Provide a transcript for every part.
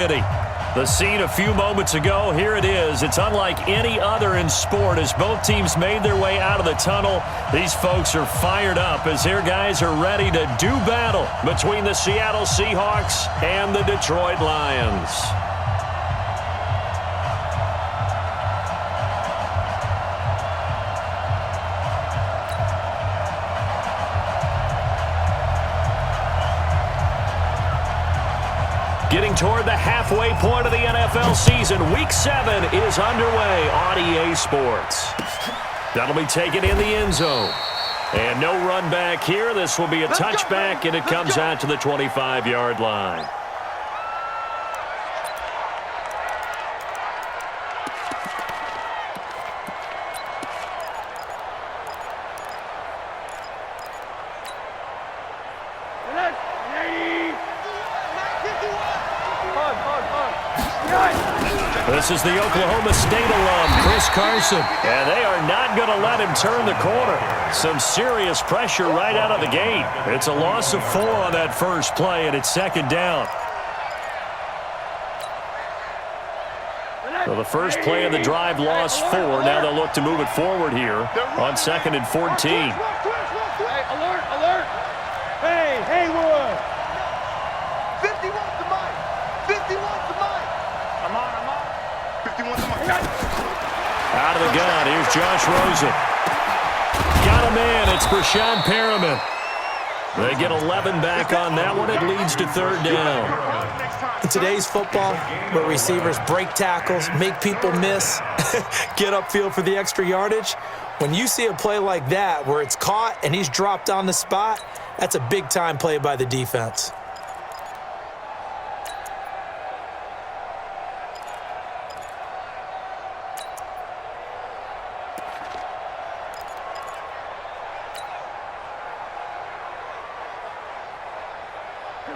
The scene a few moments ago, here it is. It's unlike any other in sport as both teams made their way out of the tunnel. These folks are fired up as their guys are ready to do battle between the Seattle Seahawks and the Detroit Lions. Getting toward the halfway point of the NFL season, Week 7 is underway on EA Sports. That'll be taken in the end zone. And no run back here. This will be a touchback, and it comes out to the 25-yard line. This is the Oklahoma State alum, Chris Carson. And they are not going to let him turn the corner. Some serious pressure right out of the gate. It's a loss of 4 on that first play, and it's second down. So the first play of the drive lost 4. Now they'll look to move it forward here on 2nd and 14. Hey, alert, alert. Hey, Haywood. 50 wants the mic. 50 wants the mic. I'm on. 50 wants the mic. Out of the gun, here's Josh Rosen. Got a man, it's Brashad Perriman. They get 11 back on that one. It leads to third down. In today's football, where receivers break tackles, make people miss, get upfield for the extra yardage, when you see a play like that where it's caught and he's dropped on the spot, that's a big-time play by the defense.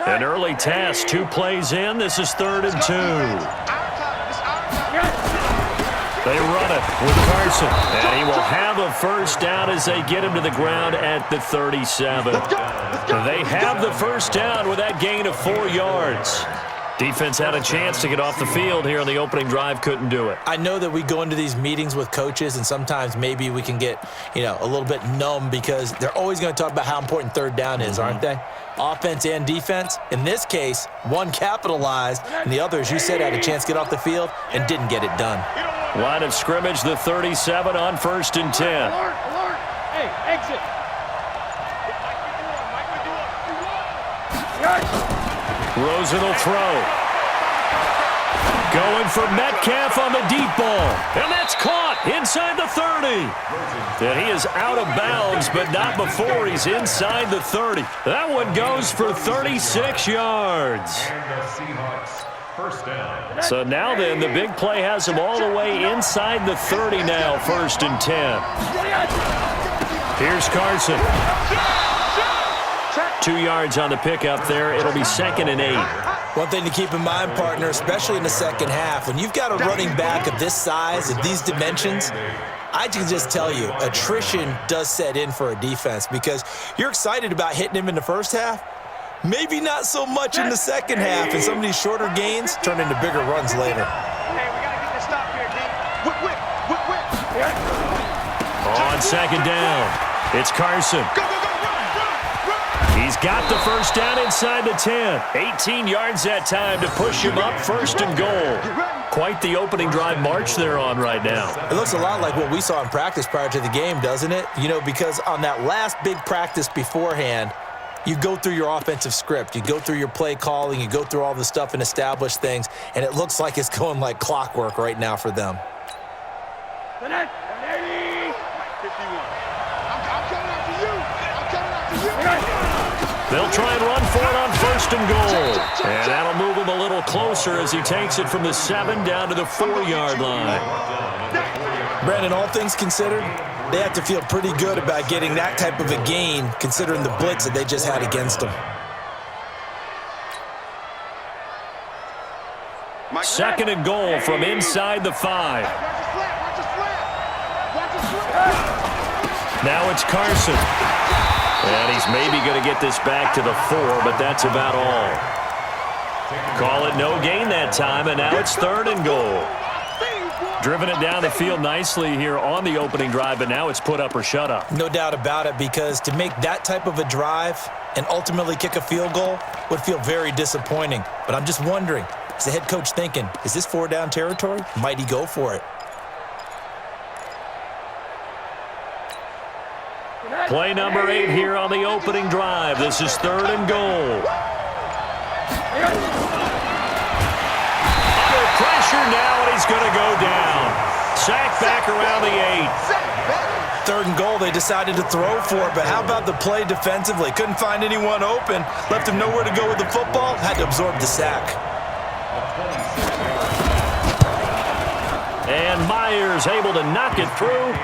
An early task, 2 plays in. This is 3rd and 2. They run it with Carson. And he will have a first down as they get him to the ground at the 37. They have the first down with that gain of 4 yards. Defense had a chance to get off the field here on the opening drive, couldn't do it. I know that we go into these meetings with coaches, and sometimes maybe we can get, a little bit numb because they're always going to talk about how important third down is, aren't they? Offense and defense. In this case, one capitalized, and the other, as you said, had a chance to get off the field and didn't get it done. Line of scrimmage, the 37 on 1st and 10. Alert, alert. Hey, exit. Rosen will throw. Going for Metcalf on the deep ball. And that's caught inside the 30. And he is out of bounds, but not before he's inside the 30. That one goes for 36 yards. So now then, the big play has him all the way inside the 30 now, 1st and 10. Here's Carson. 2 yards on the pickup there. It'll be 2nd and 8. One thing to keep in mind, partner, especially in the second half, when you've got a running back of this size, of these dimensions, I can just tell you, attrition does set in for a defense because you're excited about hitting him in the first half. Maybe not so much in the second half, and some of these shorter gains turn into bigger runs later. Hey, we got to get this stop here, D. Whip. On 2nd down, it's Carson. Go, run. He's got the first down inside the 10. 18 yards that time to push him up 1st and goal. Quite the opening drive march they're on right now. It looks a lot like what we saw in practice prior to the game, doesn't it? Because on that last big practice beforehand, you go through your offensive script. You go through your play calling. You go through all the stuff and establish things, and it looks like it's going like clockwork right now for them. 51. I'm coming after you. They'll try and run for it on 1st and goal. And that'll move him a little closer as he takes it from the 7 down to the 4-yard line. Brandon, all things considered, they have to feel pretty good about getting that type of a gain considering the blitz that they just had against them. 2nd and goal from inside the 5. Now it's Carson. And he's maybe going to get this back to the 4, but that's about all. Call it no gain that time, and now it's 3rd and goal. Driven it down the field nicely here on the opening drive, but now it's put up or shut up. No doubt about it, because to make that type of a drive and ultimately kick a field goal would feel very disappointing. But I'm just wondering, is the head coach thinking, is this 4-down territory? Might he go for it? Play number 8 here on the opening drive. This is 3rd and goal. Under pressure now, and he's going to go down. Sacked back around the 8. 3rd and goal, they decided to throw for it, but how about the play defensively? Couldn't find anyone open, left him nowhere to go with the football, had to absorb the sack. And Myers able to knock it through.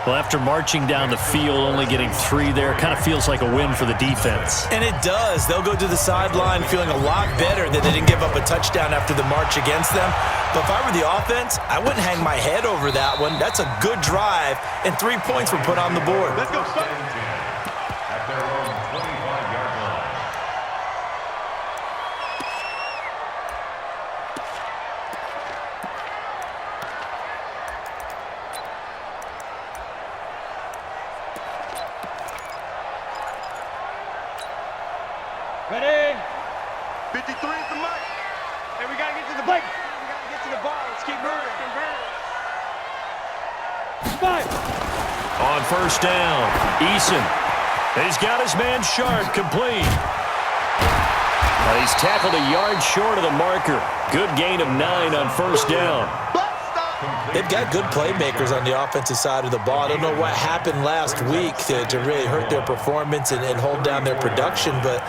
Well, after marching down the field, only getting 3 there, kind of feels like a win for the defense. And it does. They'll go to the sideline feeling a lot better that they didn't give up a touchdown after the march against them. But if I were the offense, I wouldn't hang my head over that one. That's a good drive, and 3 points were put on the board. Let's go, son. At their own 25-yard line. Ready? 53 is the mic. Hey, we got to get to the break. We got to get to the ball. Let's keep moving. 5. On 1st down, Eason. He's got his man Sharp complete. He's tackled a yard short of the marker. Good gain of 9 on 1st down. They've got good playmakers on the offensive side of the ball. I don't know what happened last week to really hurt their performance and hold down their production, but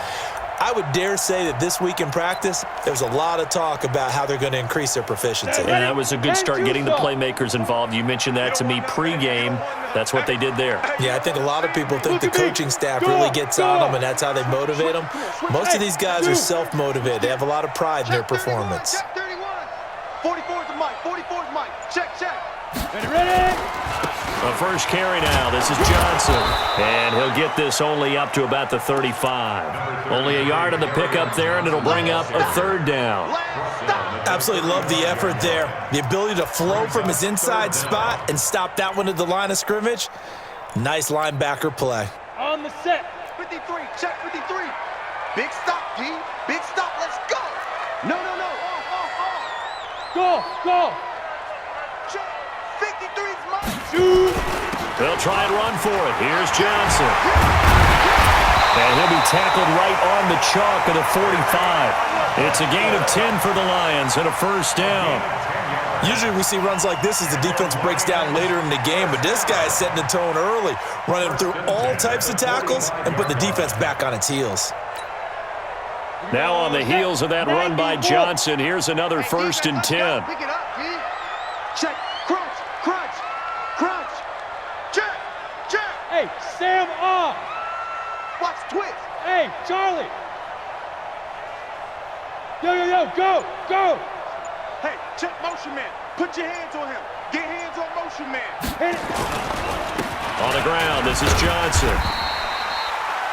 I would dare say that this week in practice, there's a lot of talk about how they're going to increase their proficiency. And that was a good start getting the playmakers involved. You mentioned that to me pregame. That's what they did there. Yeah, I think a lot of people think the coaching staff really gets on them, and that's how they motivate them. Most of these guys are self-motivated. They have a lot of pride in their performance. Check 31. 44 is the mic. 44 is the mic. Check, check. Ready? A first carry now. This is Johnson. And he'll get this only up to about the 35. Only a yard on the pickup there, and it'll bring up a 3rd down. Absolutely love the effort there. The ability to flow from his inside spot and stop that one at the line of scrimmage. Nice linebacker play. On the set. 53. Check 53. Big stop, D. Big stop. Let's go. No. Go. Check. 53 is mine. Shoot. They'll try and run for it. Here's Johnson. And he'll be tackled right on the chalk of the 45. It's a gain of 10 for the Lions and a 1st down. Usually we see runs like this as the defense breaks down later in the game, but this guy is setting the tone early, running through all types of tackles and put the defense back on its heels. Now on the heels of that run by Johnson, here's another 1st and 10. Pick it up, D. Check. Crunch. Check. Hey, Sam off. Watch twist. Hey, Charlie. Yo, go. Hey, check motion man. Put your hands on him. Get hands on motion man. Hit it. On the ground, this is Johnson.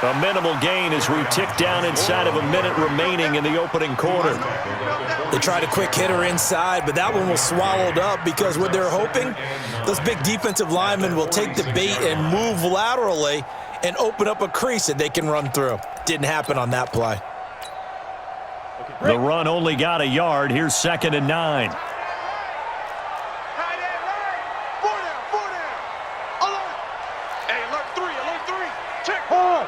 A minimal gain as we tick down inside of a minute remaining in the opening quarter. They tried a quick hitter inside, but that one was swallowed up because what they're hoping, those big defensive linemen will take the bait and move laterally and open up a crease that they can run through. Didn't happen on that play. The run only got a yard. Here's 2nd and 9. Four down. Alert. Hey, alert 3. Check. Hard.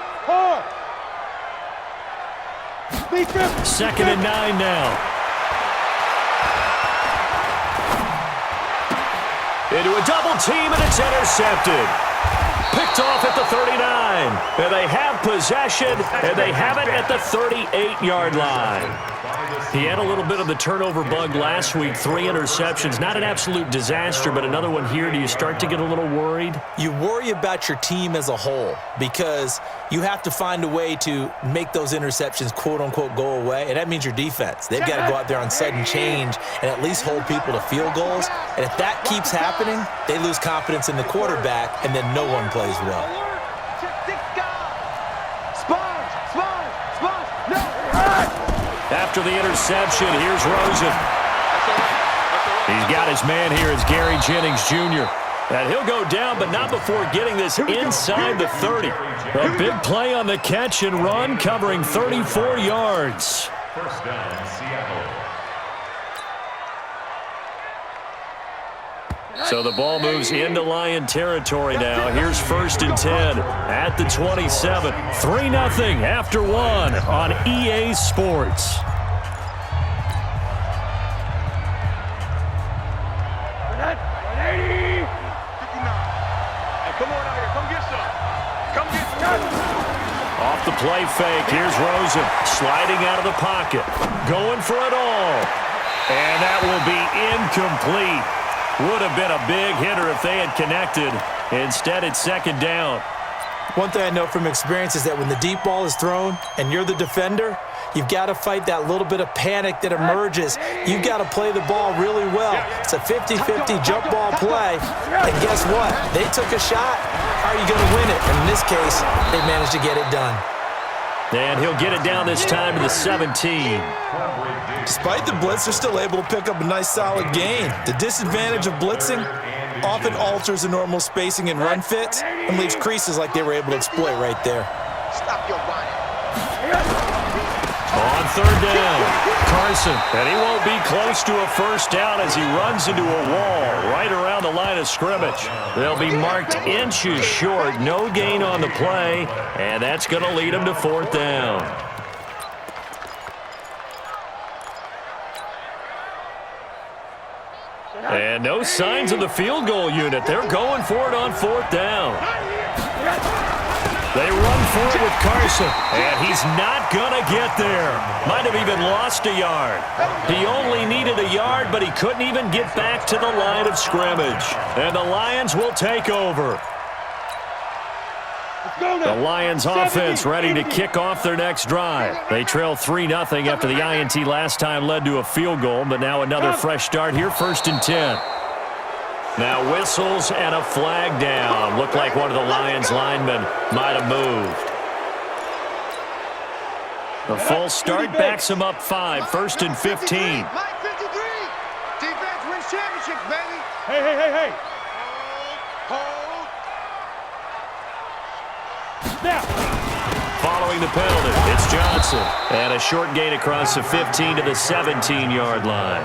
Be careful. 2nd and 9 now. Into a double team, and it's intercepted. Picked off at the 39. And they have possession, and they have it at the 38-yard line. He had a little bit of the turnover bug last week, 3 interceptions. Not an absolute disaster, but another one here. Do you start to get a little worried? You worry about your team as a whole because you have to find a way to make those interceptions, quote-unquote, go away, and that means your defense. They've got to go out there on sudden change and at least hold people to field goals, and if that keeps happening, they lose confidence in the quarterback, and then no one plays well. Check 6 guys. Sponge. No. after the interception. Here's Rosen. He's got his man here. It's Gary Jennings Jr. And he'll go down, but not before getting this inside the 30. A big play on the catch and run, covering 34 yards. First down, Seattle. So the ball moves into Lion territory now. Here's 1st and 10 at the 27. 3-0 after 1 on EA Sports. Off the play fake, here's Rosen sliding out of the pocket, going for it all. And that will be incomplete. Would have been a big hitter if they had connected. Instead, it's 2nd down. One thing I know from experience is that when the deep ball is thrown and you're the defender, you've got to fight that little bit of panic that emerges. You've got to play the ball really well. It's a 50-50 jump ball play. And guess what? They took a shot. How are you going to win it? And in this case, they managed to get it done. And he'll get it down this time to the 17. Despite the blitz, they're still able to pick up a nice solid gain. The disadvantage of blitzing often alters the normal spacing and run fits and leaves creases like they were able to exploit right there. Stop your whining. On 3rd down, Carson, and he won't be close to a 1st down as he runs into a wall right around the line of scrimmage. They'll be marked inches short, no gain on the play, and that's going to lead him to 4th down. And no signs of the field goal unit. They're going for it on 4th down. They run for it with Carson, and he's not going to get there. Might have even lost a yard. He only needed a yard, but he couldn't even get back to the line of scrimmage. And the Lions will take over. The Lions offense ready to kick off their next drive. They trail 3-0 after the INT last time led to a field goal, but now another fresh start here, 1st and 10. Now whistles and a flag down. Looked like one of the Lions linemen might have moved. The full start backs him up 5, 1st and 15. Mike 53. Defense wins championships, baby. Hey. Hold. Snap. Following the penalty, it's Johnson. And a short gain across the 15 to the 17-yard line.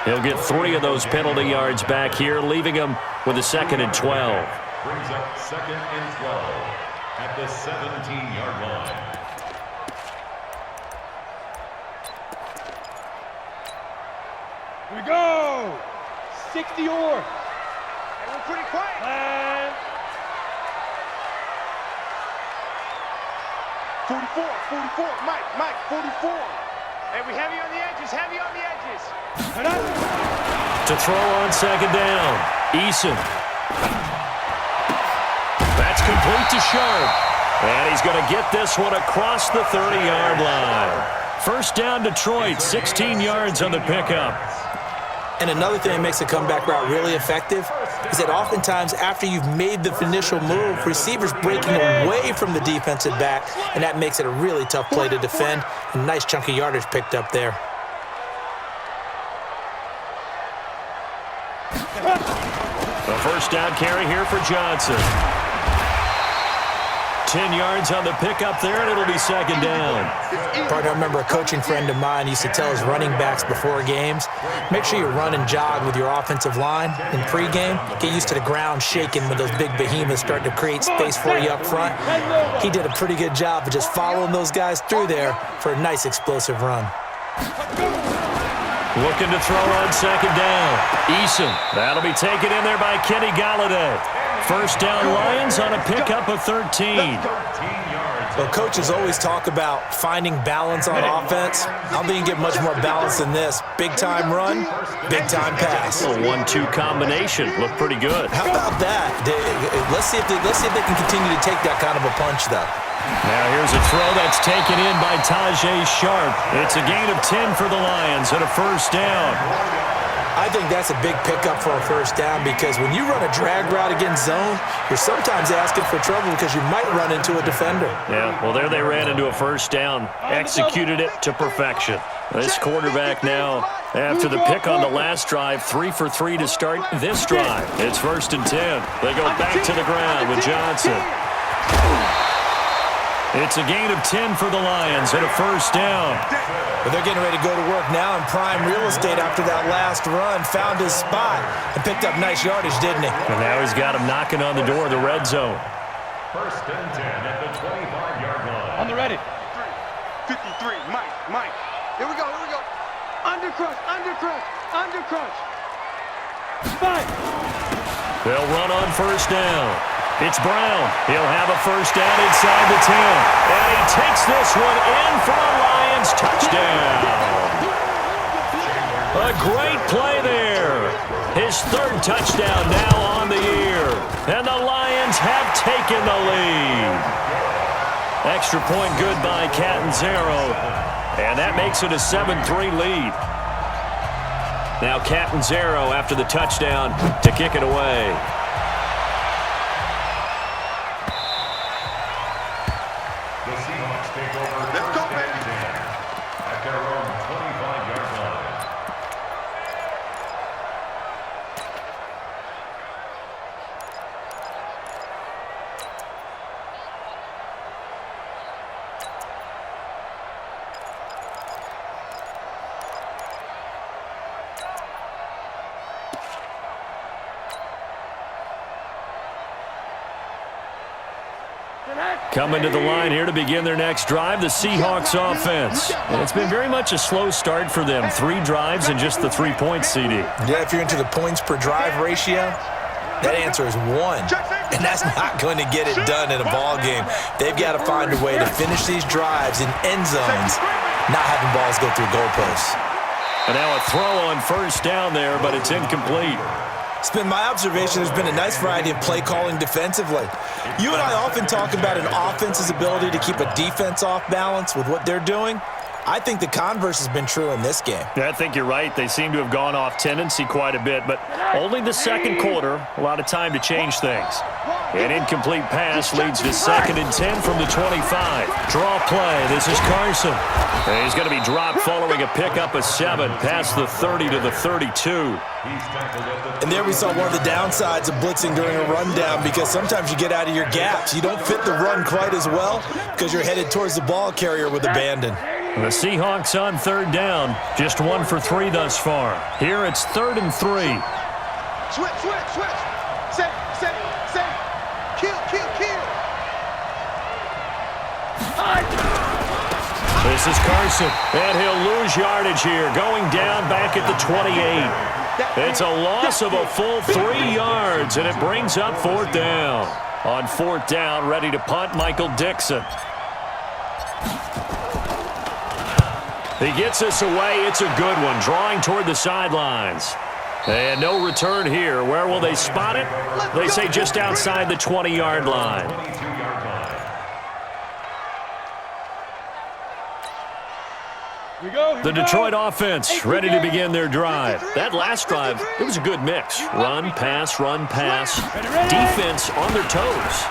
He'll get 3 of those penalty yards back here, leaving him with a 2nd and 12. Brings up 2nd and 12 at the 17-yard line. Here we go. 60 or. Hey, we're pretty quiet. And 44. Mike, 44. Hey, we heavy on the edges. To throw on 2nd down, Eason. That's complete to Sharp. And he's going to get this one across the 30-yard line. 1st down, Detroit, 16 yards on the pickup. And another thing that makes a comeback route really effective is that oftentimes after you've made the initial move, receivers breaking away from the defensive back, and that makes it a really tough play to defend. A nice chunk of yardage picked up there. The 1st down carry here for Johnson. 10 yards on the pickup there, and it'll be 2nd down. Partner, I remember a coaching friend of mine used to tell his running backs before games, make sure you run and jog with your offensive line in pregame. Get used to the ground shaking when those big behemoths start to create space for you up front. He did a pretty good job of just following those guys through there for a nice explosive run. Looking to throw on 2nd down. Eason. That'll be taken in there by Kenny Galladay. 1st down Lions on a pickup of 13. Well, coaches always talk about finding balance on offense. I don't think you can get much more balance than this. Big-time run, big-time pass. A 1-2 combination. Looked pretty good. How about that? Let's see if they can continue to take that kind of a punch, though. Now here's a throw that's taken in by Tajay Sharp. It's a gain of 10 for the Lions and a 1st down. I think that's a big pickup for a first down because when you run a drag route against zone, you're sometimes asking for trouble because you might run into a defender. Yeah, well, there they ran into a first down, executed it to perfection. This quarterback now, after the pick on the last drive, 3 for 3 to start this drive. It's 1st and 10. They go back to the ground with Johnson. It's a gain of 10 for the Lions and a first down. But they're getting ready to go to work now in prime real estate after that last run. Found his spot and picked up nice yardage, didn't he? And now he's got him knocking on the door of the red zone. 1st and 10 at the 25-yard line. On the ready. 53, Mike. Here we go. Under crush. 5. They'll run on first down. It's Brown. He'll have a first down inside the 10. And he takes this one in for a Lions touchdown. A great play there. His 3rd touchdown now on the year. And the Lions have taken the lead. Extra point good by Catanzaro. And that makes it a 7-3 lead. Now Catanzaro after the touchdown to kick it away. The Seahawks take over. Let's go, baby. At their own 25-yard line. Coming to the line here to begin their next drive, the Seahawks offense. And it's been very much a slow start for them. 3 drives and just the 3 points, CD. Yeah, if you're into the points per drive ratio, that answer is 1. And that's not going to get it done in a ball game. They've got to find a way to finish these drives in end zones, not having balls go through goalposts. And now a throw on first down there, but it's incomplete. It's been my observation there's been a nice variety of play calling defensively. You and I often talk about an offense's ability to keep a defense off balance with what they're doing. I think the converse has been true in this game. Yeah, I think you're right. They seem to have gone off tendency quite a bit, but only the second quarter, a lot of time to change things. An incomplete pass leads to 2nd and 10 from the 25. Draw play. This is Carson. And he's going to be dropped following a pickup of 7 past the 30 to the 32. And there we saw one of the downsides of blitzing during a rundown because sometimes you get out of your gaps. You don't fit the run quite as well because you're headed towards the ball carrier with abandon. The Seahawks on 3rd down. Just 1 for 3 thus far. Here it's 3rd and 3. Switch. Set. Kill. This is Carson, and he'll lose yardage here, going down back at the 28. It's a loss of a full 3 yards, and it brings up 4th down. On 4th down, ready to punt, Michael Dixon. He gets this away. It's a good one, drawing toward the sidelines. And no return here. Where will they spot it? They say just outside the 20-yard line. The Detroit offense ready to begin their drive. That last drive, it was a good mix. Run, pass. Defense on their toes.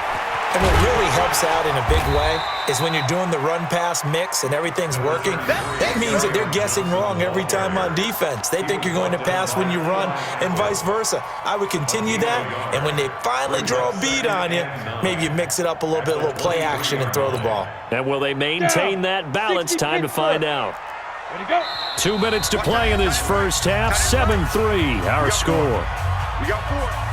And what really helps out in a big way is when you're doing the run-pass mix and everything's working, that means that they're guessing wrong every time on defense. They think you're going to pass when you run and vice versa. I would continue that, and when they finally draw a beat on you, maybe you mix it up a little bit, a little play action, and throw the ball. And will they maintain that balance? Time to find out. 2 minutes to play in this first half. 7-3, our score. We got 4.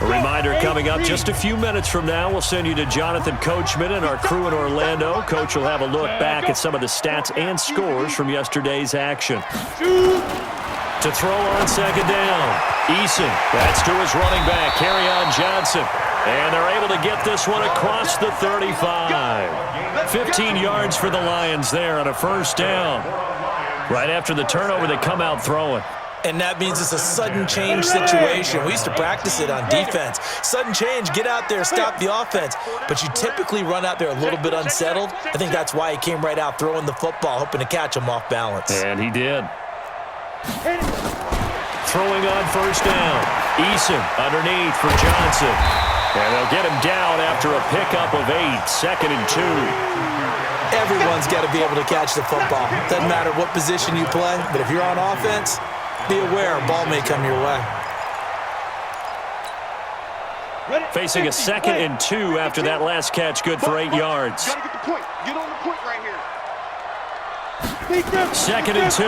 A reminder coming up just a few minutes from now, we'll send you to Jonathan Coachman and our crew in Orlando. Coach will have a look back at some of the stats and scores from yesterday's action. To throw on 2nd down, Eason. That's to his running back, Kerryon Johnson. And they're able to get this one across the 35. 15 yards for the Lions there on a first down. Right after the turnover, they come out throwing. And that means it's a sudden change situation. We used to practice it on defense. Sudden change, get out there, stop the offense. But you typically run out there a little bit unsettled. I think that's why he came right out throwing the football, hoping to catch him off balance. And he did. Throwing on first down. Eason underneath for Johnson. And they'll get him down after a pickup of 8, 2nd and 2. Everyone's got to be able to catch the football. Doesn't matter what position you play, but if you're on offense, be aware a ball may come your way. Facing a 2nd and 2 after that last catch, good for 8 yards. Gotta get the point. Get on the point right here. 2nd and 2.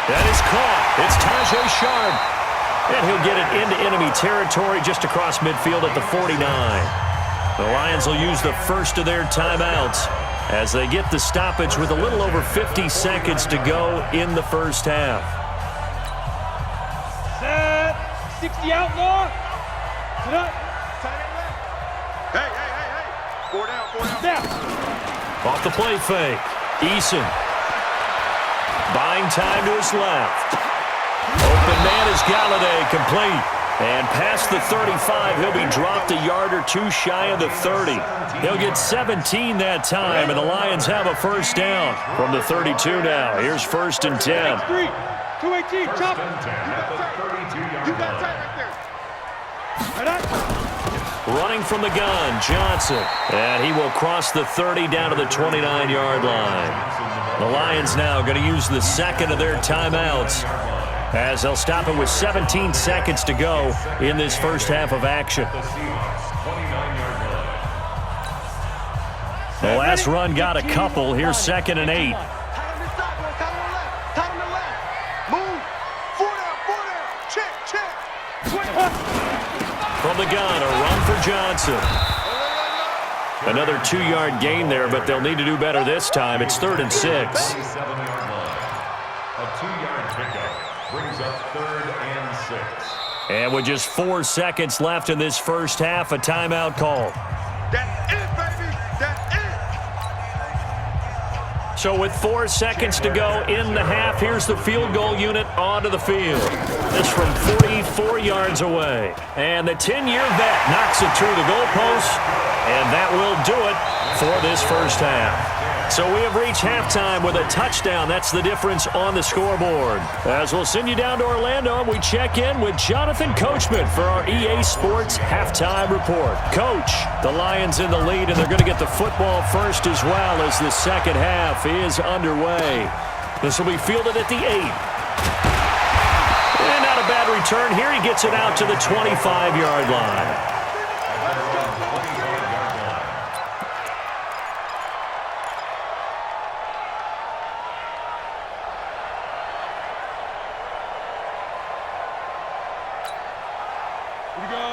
That is caught. It's Tajay Sharp. And he'll get it into enemy territory just across midfield at the 49. The Lions will use the first of their timeouts as they get the stoppage with a little over 50 seconds to go in the first half. Set. 60 outlaw. Sit up. Hey. 4 down. Snap. Off the play fake. Eason. Buying time to his left. Open man is Galladay, complete. And past the 35, he'll be dropped a yard or two shy of the 30. He'll get 17 that time, and the Lions have a first down from the 32 now. Here's 1st and 10. 3, 218, chop. You got tight right there. Right up. Running from the gun, Johnson. And he will cross the 30 down to the 29-yard line. The Lions now going to use the second of their timeouts as they'll stop it with 17 seconds to go in this first half of action. The last run got a couple. Here's 2nd and 8. Move. 4 down. Check. From the gun, a run for Johnson. Another 2-yard gain there, but they'll need to do better this time. It's 3rd and 6. A 2-yard pickup brings up 3rd and 6. And with just 4 seconds left in this first half, a timeout call. That's it, baby. That's it. So with 4 seconds to go in the half, here's the field goal unit onto the field. This from 44 yards away. And the 10-year vet knocks it through the goalpost, and that will do it for this first half. So we have reached halftime with a touchdown. That's the difference on the scoreboard. As we'll send you down to Orlando, we check in with Jonathan Coachman for our EA Sports Halftime Report. Coach, the Lions in the lead, and they're going to get the football first as well as the second half is underway. This will be fielded at the 8. And not a bad return here. He gets it out to the 25-yard line.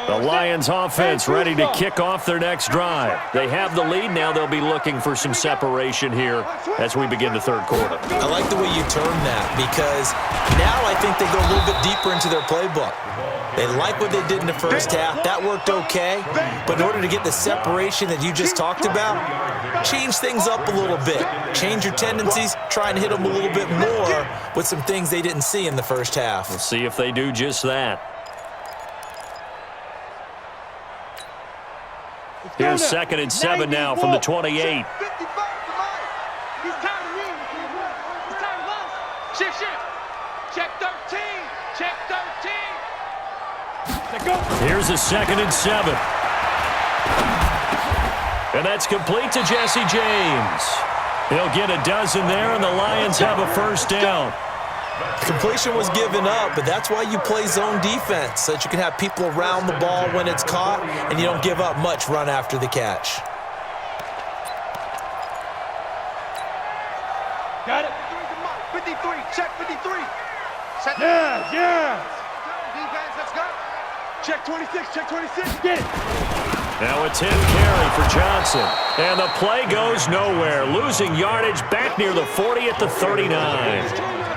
The Lions offense ready to kick off their next drive. They have the lead. Now they'll be looking for some separation here as we begin the third quarter. I like the way you term that because now I think they go a little bit deeper into their playbook. They like what they did in the first half. That worked okay. But in order to get the separation that you just talked about, change things up a little bit. Change your tendencies. Try and hit them a little bit more with some things they didn't see in the first half. We'll see if they do just that. Here's 2nd and 7 now from the 28. 55 to mine. He's tired of me. He's tired of us. Shift. Check 13. Check 13. Here's a 2nd and 7. And that's complete to Jesse James. He'll get a dozen there, and the Lions have a first down. Completion was given up, but that's why you play zone defense, so that you can have people around the ball when it's caught, and you don't give up much run after the catch. Got it. 53. Check 53. Yeah. Defense, let's go. Check 26. Check 26. Get it. Now a 10 carry for Johnson. And the play goes nowhere. Losing yardage back near the 40 at the 39.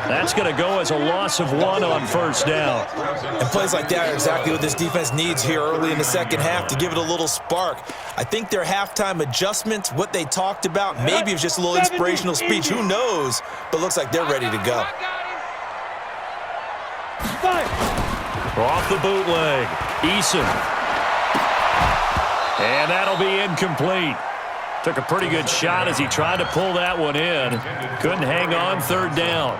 That's going to go as a loss of 1 on first down. And plays like that are exactly what this defense needs here early in the second half to give it a little spark. I think their halftime adjustments, what they talked about, maybe it was just a little inspirational speech. Who knows? But looks like they're ready to go. Off the bootleg. Eason. And that'll be incomplete. Took a pretty good shot as he tried to pull that one in. Couldn't hang on third down.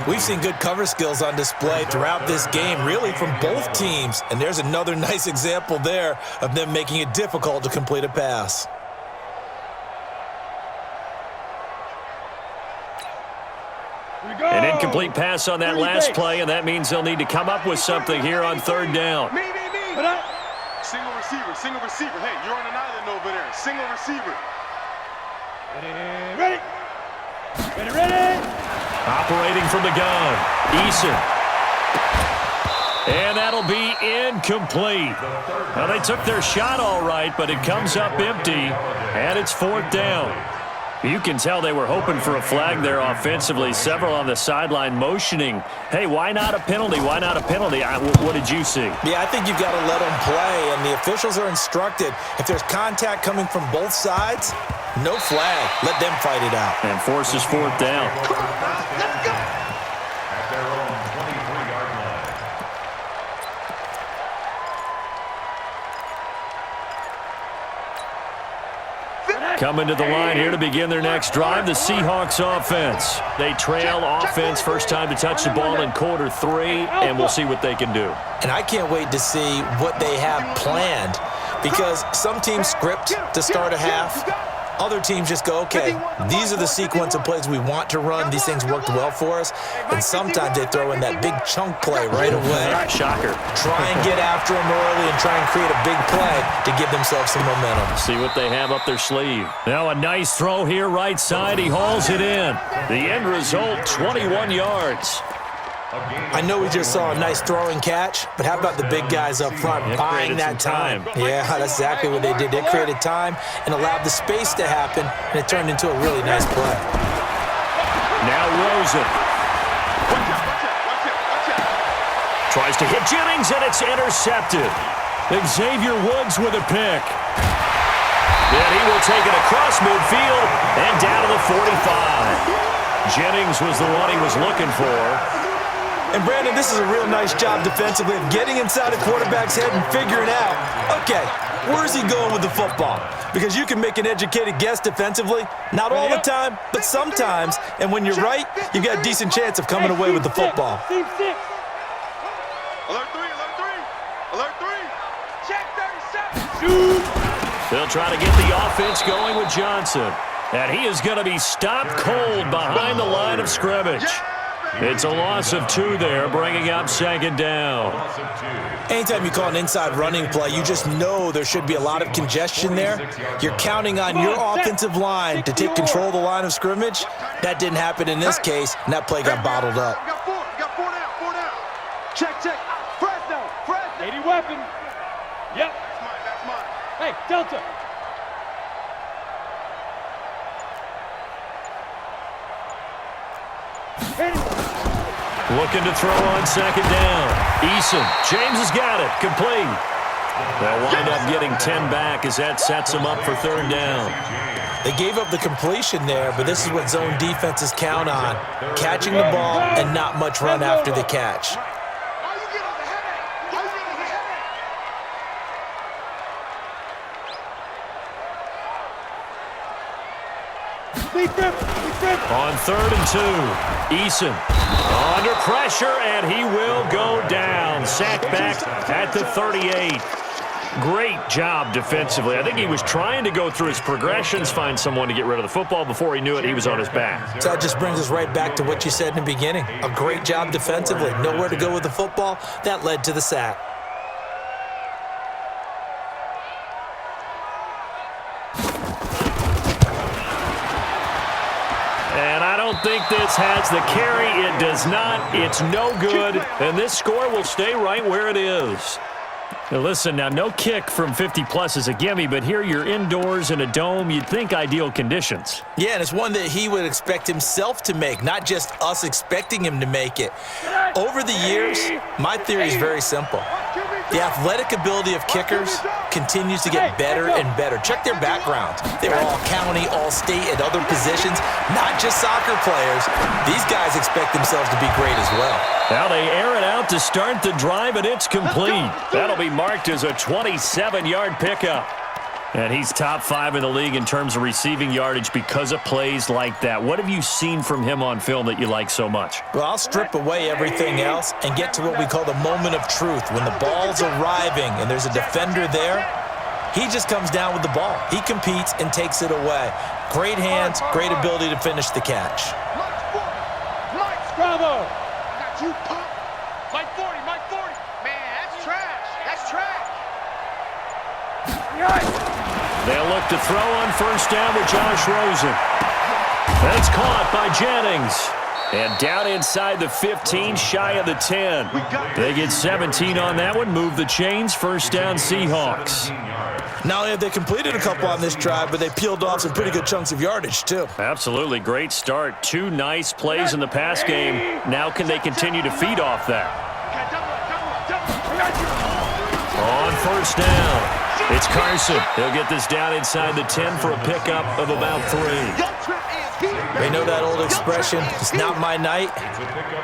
We've seen good cover skills on display throughout this game, really from both teams. And there's another nice example there of them making it difficult to complete a pass. An incomplete pass on that last play, and that means they'll need to come up with something here on third down. Single receiver. Hey, you're on an island over there. Single receiver. Ready. Operating from the gun. Eason. And that'll be incomplete. Now, they took their shot all right, but it comes up empty, and it's fourth down. You can tell they were hoping for a flag there offensively. Several on the sideline motioning, hey, why not a penalty? Why not a penalty? What did you see? Yeah, I think you've got to let them play, and the officials are instructed. If there's contact coming from both sides, no flag. Let them fight it out. And forces fourth down. Let's go. At their own 23-yard line. Coming to the line here to begin their next drive, the Seahawks offense. They trail offense, first time to touch the ball in quarter 3, and we'll see what they can do. And I can't wait to see what they have planned, because some teams script to start a half. Other teams just go, okay, these are the sequence of plays we want to run. These things worked well for us. And sometimes they throw in that big chunk play right away. Shocker. Try and get after them early and try and create a big play to give themselves some momentum. See what they have up their sleeve. Now a nice throw here right side. He hauls it in. The end result, 21 yards. I know we just saw a nice throwing catch, but how about the big guys up front buying that time? Yeah, that's exactly what they did. They created time and allowed the space to happen, and it turned into a really nice play. Now Rosen. Tries to hit Jennings, and it's intercepted. Xavier Woods with a pick. Then he will take it across midfield and down to the 45. Jennings was the one he was looking for. And, Brandon, this is a real nice job defensively of getting inside a quarterback's head and figuring out, okay, where's he going with the football? Because you can make an educated guess defensively, not all the time, but sometimes. And when you're right, you've got a decent chance of coming away with the football. Team 6. Alert 3. Alert 3. Check 37. Shoot. They'll try to get the offense going with Johnson. And he is going to be stopped cold behind the line of scrimmage. It's a loss of 2 there, bringing up second down. Anytime you call an inside running play, you just know there should be a lot of congestion there. You're counting on your offensive line to take control of the line of scrimmage. That didn't happen in this case, and that play got bottled up. You got four down. Check. Fresno. 80 weapon. Yep. That's mine. Hey, Delta. Hit it. Looking to throw on second down. Eason. James has got it. Complete. They'll wind up getting 10 back as that sets them up for third down. They gave up the completion there, but this is what zone defenses count on. Catching the ball and not much run after the catch. On 3rd and 2, Eason under pressure, and he will go down. Sacked back at the 38. Great job defensively. I think he was trying to go through his progressions, find someone to get rid of the football. Before he knew it, he was on his back. So that just brings us right back to what you said in the beginning. A great job defensively. Nowhere to go with the football. That led to the sack. I don't think this has the carry. It does not. It's no good. And this score will stay right where it is. Now listen, now no kick from 50-plus is a gimme, but here you're indoors in a dome. You'd think ideal conditions. Yeah, and it's one that he would expect himself to make, not just us expecting him to make it. Over the years, my theory is very simple. The athletic ability of kickers continues to get better and better. Check their backgrounds. They were all county, all state, at other positions, not just soccer players. These guys expect themselves to be great as well. Now they air it out to start the drive, and it's complete. That'll be marked as a 27-yard pickup. And he's top 5 in the league in terms of receiving yardage because of plays like that. What have you seen from him on film that you like so much? Well, I'll strip away everything else and get to what we call the moment of truth. When the ball's arriving and there's a defender there, he just comes down with the ball. He competes and takes it away. Great hands, great ability to finish the catch. Bravo! Got you, pop. Mike 40, Mike 40. Man, that's trash. That's trash. They'll look to throw on first down with Josh Rosen. That's caught by Jennings. And down inside the 15, shy of the 10. They get 17 on that one, move the chains, first down Seahawks. Not only have they completed a couple on this drive, but they peeled off some pretty good chunks of yardage, too. Absolutely, great start. 2 nice plays in the pass game. Now can they continue to feed off that? On first down, it's Carson. He'll get this down inside the 10 for a pickup of about 3. They know that old expression, it's not my night.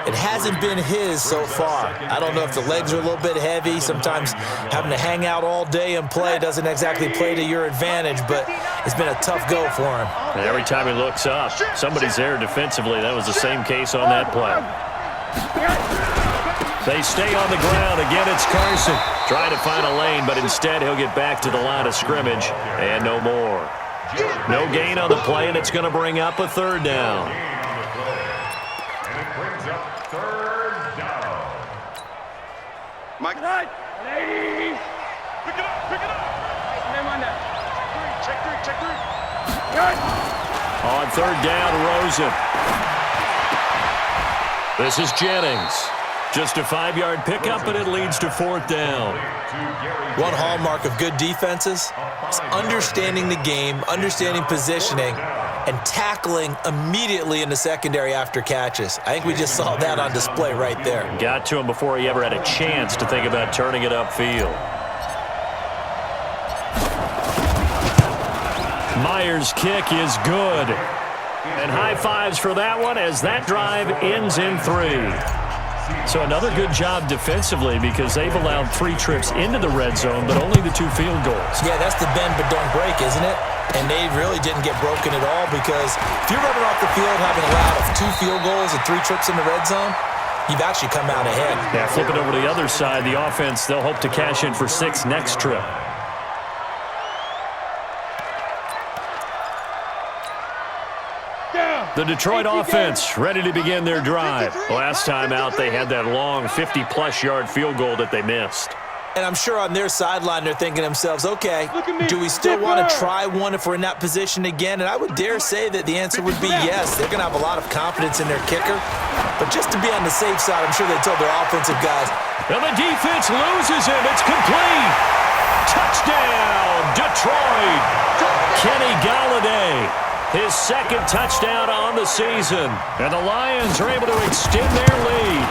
It hasn't been his so far. I don't know if the legs are a little bit heavy. Sometimes having to hang out all day and play doesn't exactly play to your advantage, but it's been a tough go for him. And every time he looks up, somebody's there defensively. That was the same case on that play. They stay on the ground. Again, it's Carson. Trying to find a lane, but instead he'll get back to the line of scrimmage and no more. No gain on the play, and it's going to bring up a third down. And it brings up third down. Mike. Ladies! Pick it up, pick it up. Name on that. Check three, check three. On third down, Rosen. This is Jennings. Just a 5-yard pickup, and it leads to fourth down. One hallmark of good defenses is understanding the game, understanding positioning, and tackling immediately in the secondary after catches. I think we just saw that on display right there. Got to him before he ever had a chance to think about turning it upfield. Myers' kick is good. And high fives for that one as that drive ends in 3. So another good job defensively because they've allowed 3 trips into the red zone, but only the 2 field goals. Yeah, that's the bend but don't break, isn't it? And they really didn't get broken at all because if you're running off the field having allowed 2 field goals and 3 trips in the red zone, you've actually come out ahead. Yeah, flip it over to the other side. The offense, they'll hope to cash in for 6 next trip. The Detroit offense ready to begin their drive. Last time out, they had that long 50-plus yard field goal that they missed. And I'm sure on their sideline, they're thinking to themselves, okay, do we still want to try one if we're in that position again? And I would dare say that the answer would be yes. They're going to have a lot of confidence in their kicker. But just to be on the safe side, I'm sure they told their offensive guys. And the defense loses him. It's complete. Touchdown, Detroit. Kenny Golladay. His second touchdown on the season. And the Lions are able to extend their lead.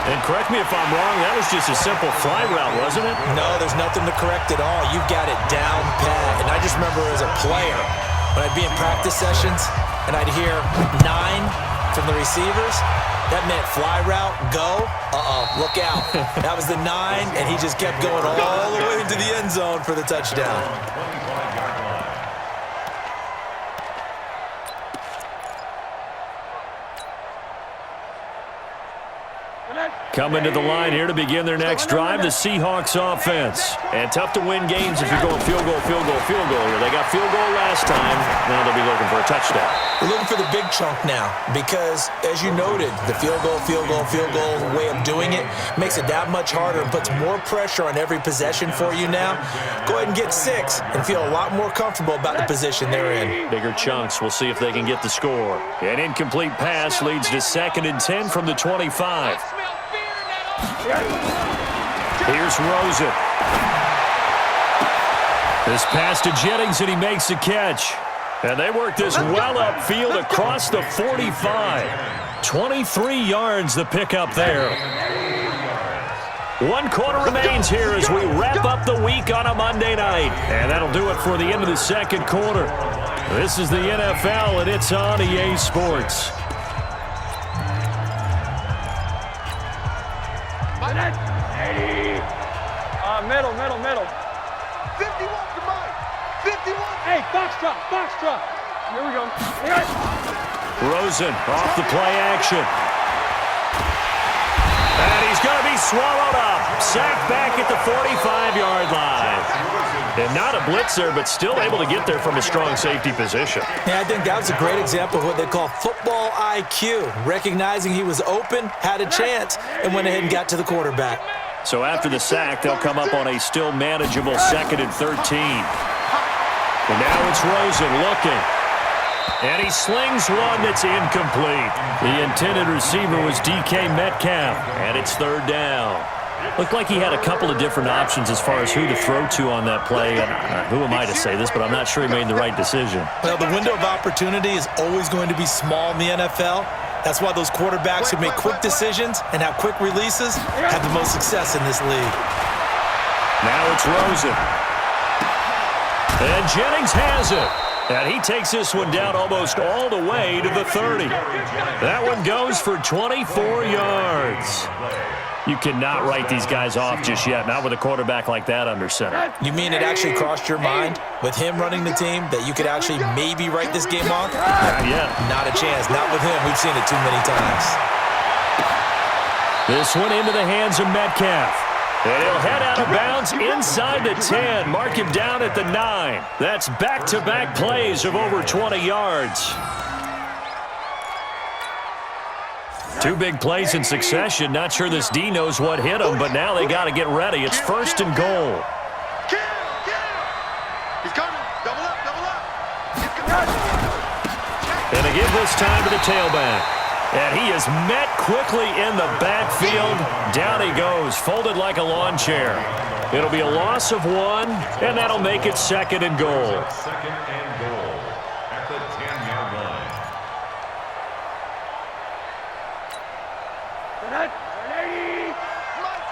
And correct me if I'm wrong, that was just a simple fly route, wasn't it? No, there's nothing to correct at all. You've got it down pat. And I just remember as a player, when I'd be in practice sessions and I'd hear 9 from the receivers, that meant fly route, go, look out. That was the 9, and he just kept going all the way into the end zone for the touchdown. Coming to the line here to begin their next drive, the Seahawks offense. And tough to win games if you're going field goal, field goal, field goal. They got field goal last time. Now they'll be looking for a touchdown. They're looking for the big chunk now because, as you noted, the field goal way of doing it makes it that much harder and puts more pressure on every possession for you now. Go ahead and get 6 and feel a lot more comfortable about the position they're in. Bigger chunks. We'll see if they can get the score. An incomplete pass leads to 2nd and 10 from the 25. Here's Rosen. This pass to Jennings, and he makes the catch. And they work this well upfield across the 45. 23 yards the pickup there. 1 quarter remains here as we wrap up the week on a Monday night. And that'll do it for the end of the second quarter. This is the NFL, and it's on EA Sports. Middle. 51 to Mike. 51. Hey, box drop. Here we go. Rosen off the play action. And he's going to be swallowed up. Sacked back at the 45-yard line. And not a blitzer, but still able to get there from a strong safety position. Yeah, I think that was a great example of what they call football IQ. Recognizing he was open, had a chance, and went ahead and got to the quarterback. So after the sack, they'll come up on a still manageable 2nd and 13. And now it's Rosen looking. And he slings one that's incomplete. The intended receiver was DK Metcalf, and it's 3rd down. Looked like he had a couple of different options as far as who to throw to on that play. And who am I to say this, but I'm not sure he made the right decision. Well, the window of opportunity is always going to be small in the NFL. That's why those quarterbacks who make quick decisions and have quick releases have the most success in this league. Now it's Rosen. And Jennings has it. And he takes this one down almost all the way to the 30. That one goes for 24 yards. You cannot write these guys off just yet, not with a quarterback like that under center. You mean it actually crossed your mind with him running the team that you could actually maybe write this game off? Not yet. Not a chance. Not with him. We've seen it too many times. This one into the hands of Metcalf. And he'll head out of bounds inside the 10. Mark him down at the 9. That's back-to-back plays of over 20 yards. 2 big plays in succession. Not sure this D knows what hit him, but now they got to get ready. It's 1st and goal. He's coming. Double up. And they give this time to the tailback. And he is met quickly in the backfield. Down he goes, folded like a lawn chair. It'll be a loss of 1, and that'll make it 2nd and goal. 2nd and goal at the 10-yard line. Mike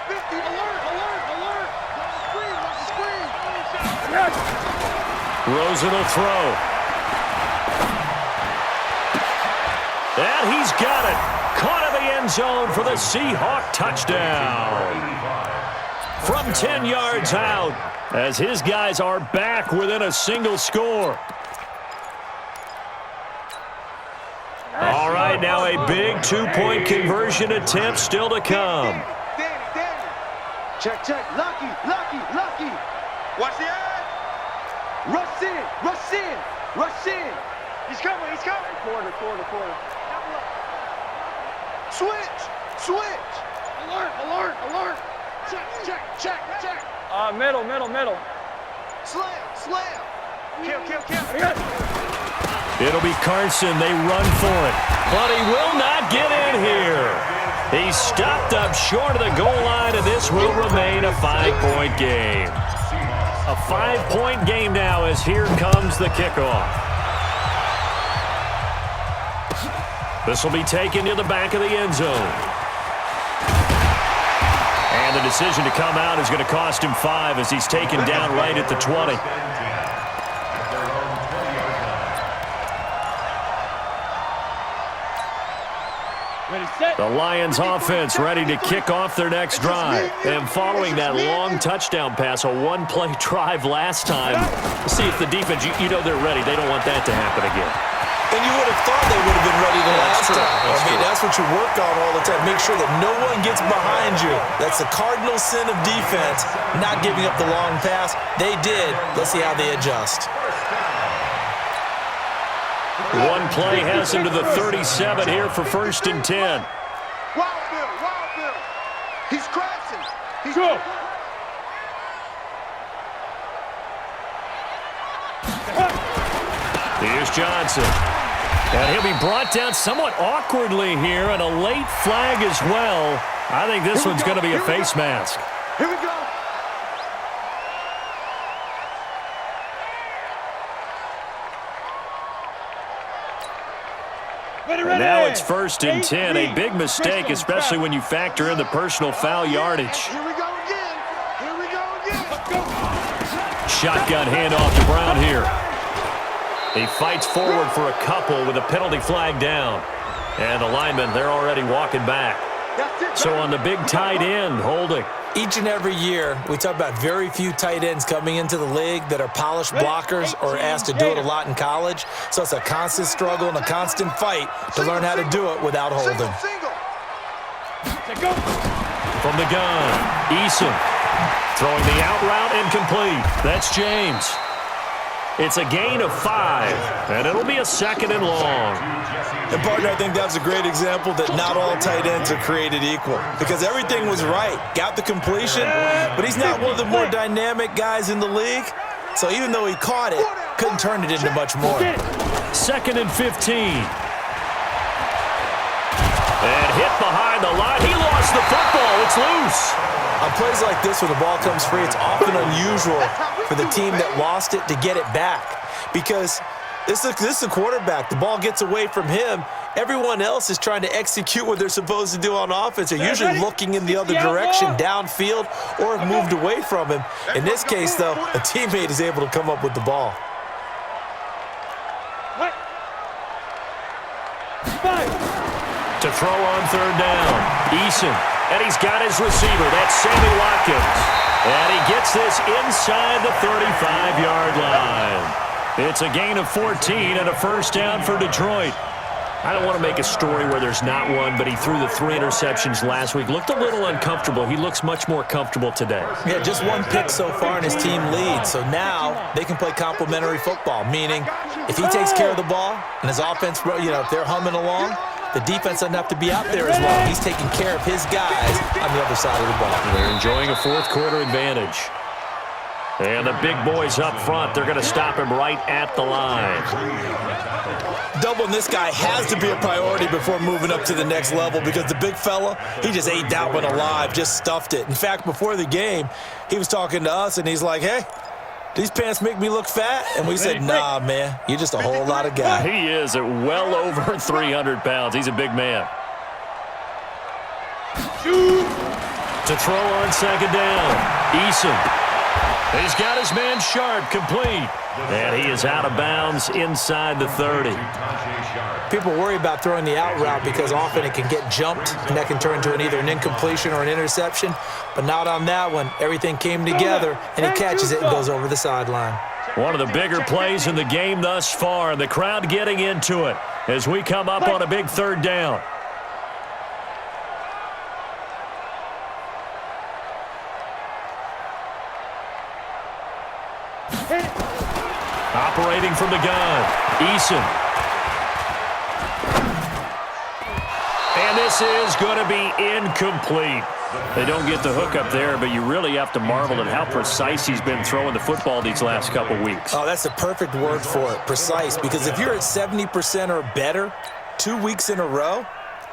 50. Alert. Screen. Rosen will throw. And he's got it. Caught in the end zone for the Seahawk touchdown. From 10 yards out, as his guys are back within a single score. All right, now a big 2-point conversion attempt still to come. Danny. Check. Lucky. Watch the eye. Rush in. He's coming. Quarter. Switch. Alert. Check. Middle. Slam. Kill. It'll be Carson. They run for it. But he will not get in here. He's stopped up short of the goal line, and this will remain a 5-point game. A 5-point game now as here comes the kickoff. This will be taken to the back of the end zone. And the decision to come out is going to cost him 5 as he's taken down right at the 20. The Lions offense ready to kick off their next drive. And following that long touchdown pass, a 1-play drive last time, see if the defense, you know they're ready. They don't want that to happen again. And you would have thought they would have been ready the last time. That's what you work on all the time. Make sure that no one gets behind you. That's the cardinal sin of defense, not giving up the long pass. They did. Let's see how they adjust. 1 play has him to the 37 here for 1st and 10. Wild Bill. He's crashing. Go. Here's Johnson. And he'll be brought down somewhat awkwardly here, and a late flag as well. I think this one's going to be a face mask. Here we go. And now it's 1st and 10. A big mistake, especially when you factor in the personal foul yardage. Here we go again. Here we go again. Shotgun handoff to Brown here. He fights forward for a couple with a penalty flag down. And the linemen, they're already walking back. So on the big tight end, holding. Each and every year, we talk about very few tight ends coming into the league that are polished blockers or asked to do it a lot in college. So it's a constant struggle and a constant fight to learn how to do it without holding. From the gun, Eason throwing the out route incomplete. That's James. It's a gain of 5, and it'll be a 2nd and long. And, partner, I think that was a great example that not all tight ends are created equal because everything was right. Got the completion, but he's not one of the more dynamic guys in the league. So even though he caught it, couldn't turn it into much more. 2nd and 15. And hit behind the line. He lost the football. It's loose. On plays like this where the ball comes free, it's often unusual for the team that lost it to get it back because this is a quarterback. The ball gets away from him. Everyone else is trying to execute what they're supposed to do on offense. They're usually looking in the other direction, downfield, or have moved away from him. In this case, though, a teammate is able to come up with the ball. To throw on 3rd down, Eason. And he's got his receiver. That's Sammy Watkins. And he gets this inside the 35-yard line. It's a gain of 14 and a 1st down for Detroit. I don't want to make a story where there's not one, but he threw the 3 interceptions last week. Looked a little uncomfortable. He looks much more comfortable today. Yeah, just 1 pick so far and his team leads. So now they can play complementary football, meaning if he takes care of the ball and his offense, if they're humming along, the defense doesn't have to be out there as long. He's taking care of his guys on the other side of the ball. They're enjoying a 4th quarter advantage. And the big boys up front, they're going to stop him right at the line. Doubling this guy has to be a priority before moving up to the next level because the big fella, he just ate that one alive, just stuffed it. In fact, before the game, he was talking to us, and he's like, hey, these pants make me look fat? And we said, nah, man, you're just a whole lot of guy. He is at well over 300 pounds. He's a big man. To throw on 2nd down, Eason. He's got his man Sharp complete. And he is out of bounds inside the 30. People worry about throwing the out route because often it can get jumped, and that can turn into either an incompletion or an interception. But not on that one. Everything came together, and he catches it and goes over the sideline. One of the bigger plays in the game thus far, and the crowd getting into it as we come up on a big 3rd down. Operating from the gun, Eason. And this is going to be incomplete. They don't get the hook up there, but you really have to marvel at how precise he's been throwing the football these last couple weeks. Oh, that's the perfect word for it, precise, because if you're at 70% or better 2 weeks in a row,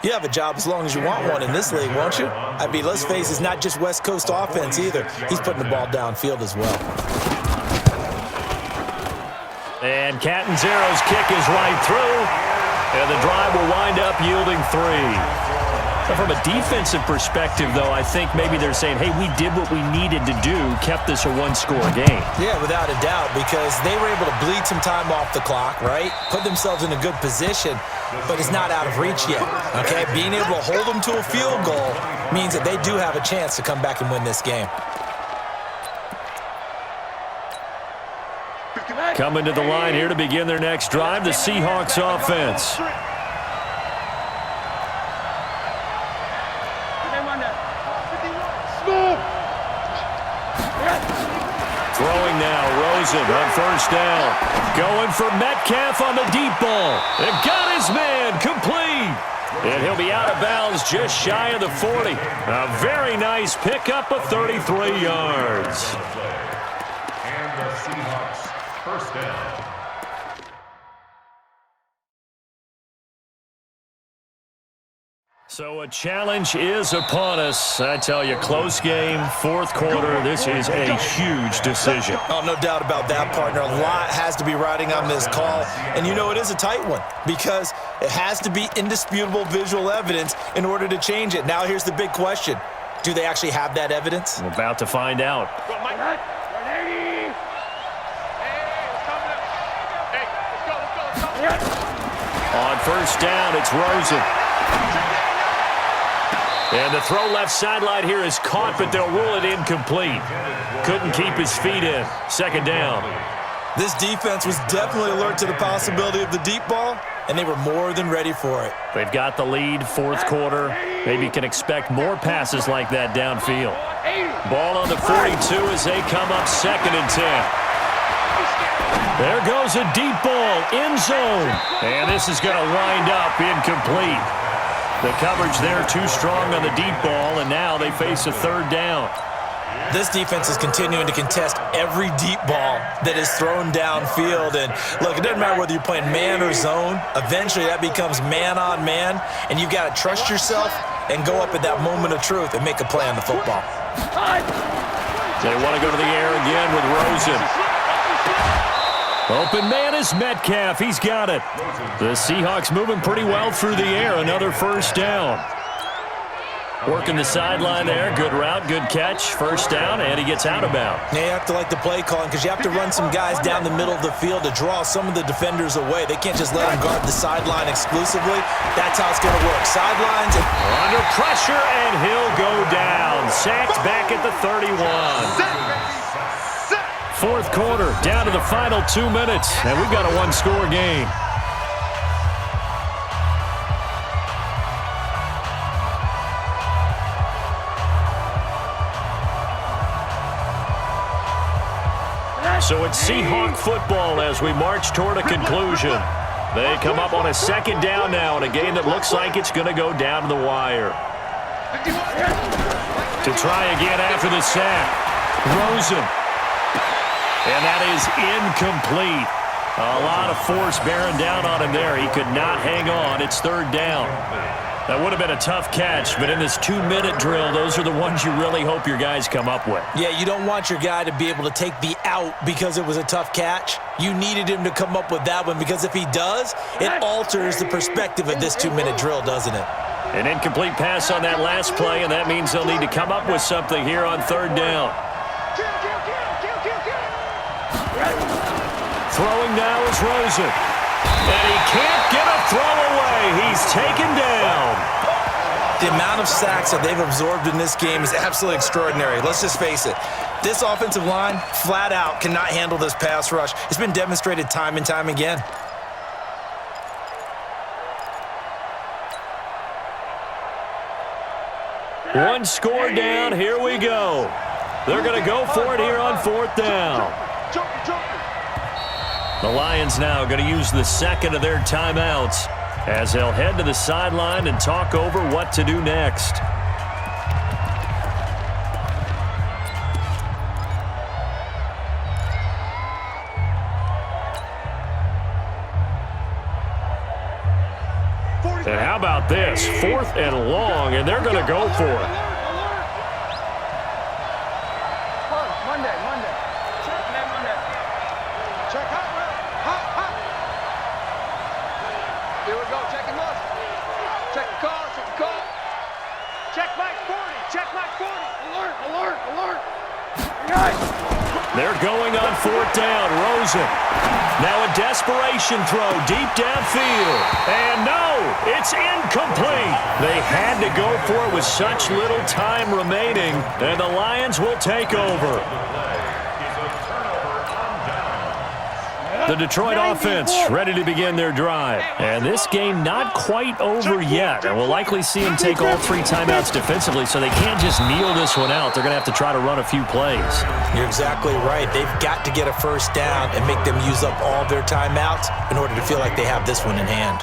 you have a job as long as you want one in this league, won't you? I mean, let's face it, it's not just West Coast offense either. He's putting the ball downfield as well. And Catanzaro's kick is right through, and the drive will wind up yielding 3. So from a defensive perspective, though, I think maybe they're saying, hey, we did what we needed to do, kept this a 1-score game. Yeah, without a doubt, because they were able to bleed some time off the clock, right? Put themselves in a good position, but it's not out of reach yet, okay? Being able to hold them to a field goal means that they do have a chance to come back and win this game. Coming to the line here to begin their next drive, the Seahawks offense. Throwing now, Rosen on 1st down. Going for Metcalf on the deep ball. And got his man complete. And he'll be out of bounds just shy of the 40. A very nice pickup of 33 yards. And the Seahawks 1st down. So a challenge is upon us. I tell you, close game, fourth quarter. This is a huge decision. Oh, no doubt about that, partner. A lot has to be riding on this call. And you know it is a tight one because it has to be indisputable visual evidence in order to change it. Now here's the big question. Do they actually have that evidence? We're about to find out. On first down, it's Rosen. And the throw left sideline here is caught, but they'll rule it incomplete. Couldn't keep his feet in. Second down. This defense was definitely alert to the possibility of the deep ball, and they were more than ready for it. They've got the lead, fourth quarter. Maybe can expect more passes like that downfield. Ball on the 42 as they come up 2nd and 10. There goes a deep ball, end zone. And this is going to wind up incomplete. The coverage there too strong on the deep ball, and now they face a third down. This defense is continuing to contest every deep ball that is thrown downfield. And look, it doesn't matter whether you're playing man or zone. Eventually that becomes man on man, and you've got to trust yourself and go up at that moment of truth and make a play on the football. They want to go to the air again with Rosen. Open man is Metcalf. He's got it. The Seahawks moving pretty well through the air. Another first down. Working the sideline there. Good route, good catch. First down, and he gets out of bounds. Yeah, you have to like the play calling because you have to run some guys down the middle of the field to draw some of the defenders away. They can't just let them guard the sideline exclusively. That's how it's going to work. Sidelines. Under pressure, and he'll go down. Sacked back at the 31. Fourth quarter, down to the final 2 minutes, and we've got a one-score game. So it's Seahawk football as we march toward a conclusion. They come up on a second down now in a game that looks like it's going to go down to the wire. To try again after the sack, Rosen. And that is incomplete. A lot of force bearing down on him there. He could not hang on. It's third down. That would have been a tough catch, but in this 2-minute drill, those are the ones you really hope your guys come up with. Yeah, you don't want your guy to be able to take the out because it was a tough catch. You needed him to come up with that one because if he does, it alters the perspective of this 2-minute drill, doesn't it? An incomplete pass on that last play, and that means they'll need to come up with something here on third down. Throwing now is Rosen. And he can't get a throw away. He's taken down. The amount of sacks that they've absorbed in this game is absolutely extraordinary. Let's just face it. This offensive line, flat out, cannot handle this pass rush. It's been demonstrated time and time again. One score down. Here we go. They're going to go for it here on fourth down. The Lions now going to use the second of their timeouts as they'll head to the sideline and talk over what to do next. And how about this? 4th and long, and they're going to go for it. Here we go, check him up. Check the call, check the call. Check Mike 40, check Mike 40. Alert, alert, alert. They're going on fourth down. Rosen. Now a desperation throw deep downfield. And no, it's incomplete. They had to go for it with such little time remaining. And the Lions will take over. The Detroit offense ready to begin their drive. And this game not quite over yet. And we'll likely see them take all 3 timeouts defensively, so they can't just kneel this one out. They're going to have to try to run a few plays. You're exactly right. They've got to get a first down and make them use up all their timeouts in order to feel like they have this one in hand.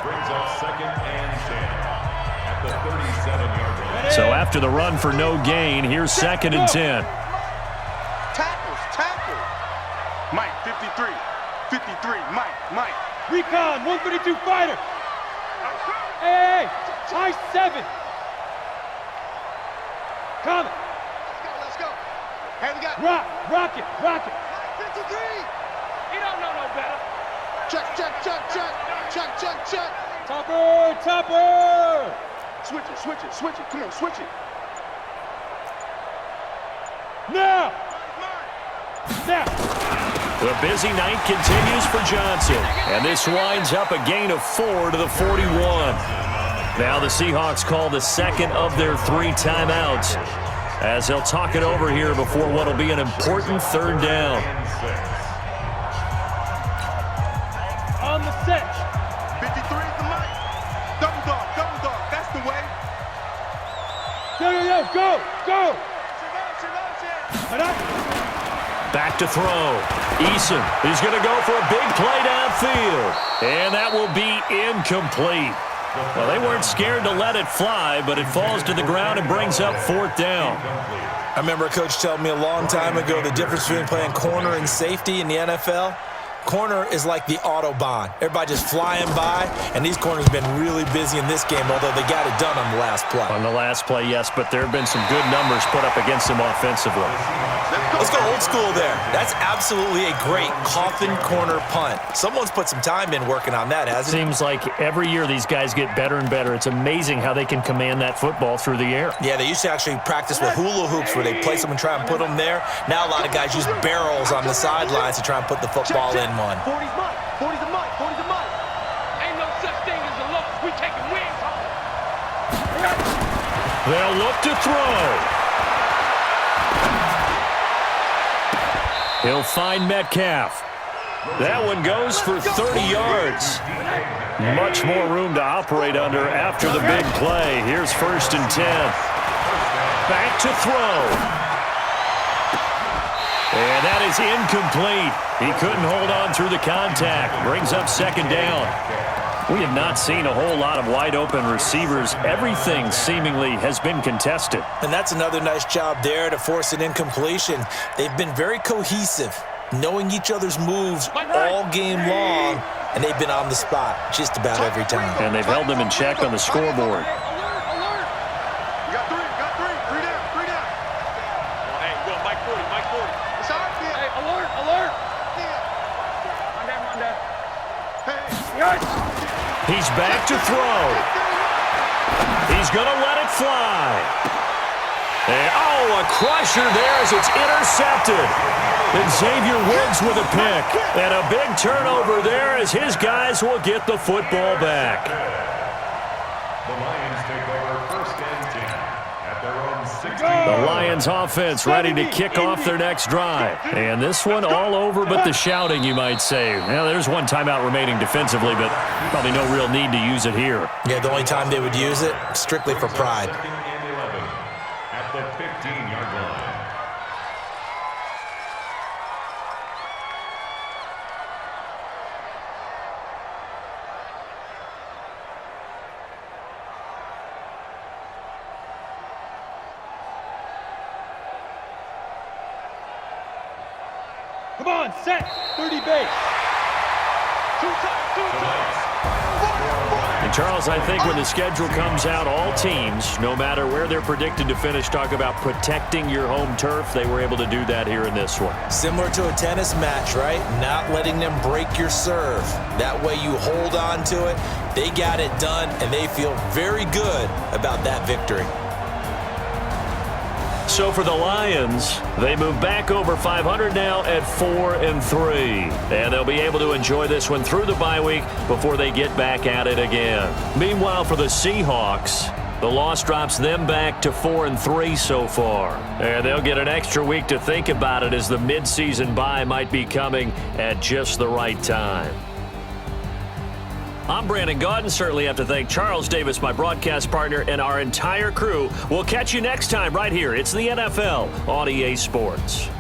So after the run for no gain, here's 2nd and 10. Tackle. Mike, 53. 53, Mike. Recon, 132 fighter. Hey, I 7. Coming. Let's go. Hey, we got Rock it. 53. He don't know no better. Check. Topper. Switch it. Come on, switch it. Now. The busy night continues for Johnson, and this winds up a gain of 4 to the 41. Now the Seahawks call the second of their 3 timeouts as they'll talk it over here before what will be an important third down. On the set. 53 is the mic. Double dog. That's the way. Go. Back to throw. Eason is going to go for a big play downfield, and that will be incomplete. Well, they weren't scared to let it fly, but it falls to the ground and brings up 4th down. I remember a coach telling me a long time ago the difference between playing corner and safety in the NFL. Corner is like the Autobahn. Everybody just flying by, and these corners have been really busy in this game, although they got it done on the last play. On the last play, yes, but there have been some good numbers put up against them offensively. Let's go old school there. That's absolutely a great coffin corner punt. Someone's put some time in working on that, hasn't it? Seems like every year these guys get better and better. It's amazing how they can command that football through the air. Yeah, they used to actually practice with hula hoops where they place them and try and put them there. Now a lot of guys use barrels on the sidelines to try and put the football in one. 40's mine. 40's the mic. Ain't no such thing as a loss. We taking wins home. They'll look to throw. He'll find Metcalf. That one goes for 30 yards. Much more room to operate under after the big play. Here's 1st and 10. Back to throw. And that is incomplete. He couldn't hold on through the contact. Brings up 2nd down. We have not seen a whole lot of wide-open receivers. Everything seemingly has been contested. And that's another nice job there to force an incompletion. They've been very cohesive, knowing each other's moves all game long, and they've been on the spot just about every time. And they've held them in check on the scoreboard. Alert. We got three. Three down. Hey, go, Mike 40. It's all right, Hey, alert. Run down. Hey. He's back to throw. He's going to let it fly. And, a crusher there as it's intercepted. And Xavier Woods with a pick. And a big turnover there as his guys will get the football back. The Lions take over 1st and 10 at their own 60. The Lions offense ready to kick off their next drive. And this one all over but the shouting, you might say. Now, there's one timeout remaining defensively, but probably no real need to use it here. Yeah, the only time they would use it, strictly for pride. 2nd and 11 at the 15-yard line. Come on, set. 30 base. Two times. And Charles, I think when the schedule comes out, all teams, no matter where they're predicted to finish, talk about protecting your home turf. They were able to do that here in this one. Similar to a tennis match, right? Not letting them break your serve. That way you hold on to it. They got it done, and they feel very good about that victory. So for the Lions, they move back over 500 now at 4-3. And they'll be able to enjoy this one through the bye week before they get back at it again. Meanwhile, for the Seahawks, the loss drops them back to 4-3 so far. And they'll get an extra week to think about it as the midseason bye might be coming at just the right time. I'm Brandon Gaudin. Certainly have to thank Charles Davis, my broadcast partner, and our entire crew. We'll catch you next time right here. It's the NFL on EA Sports.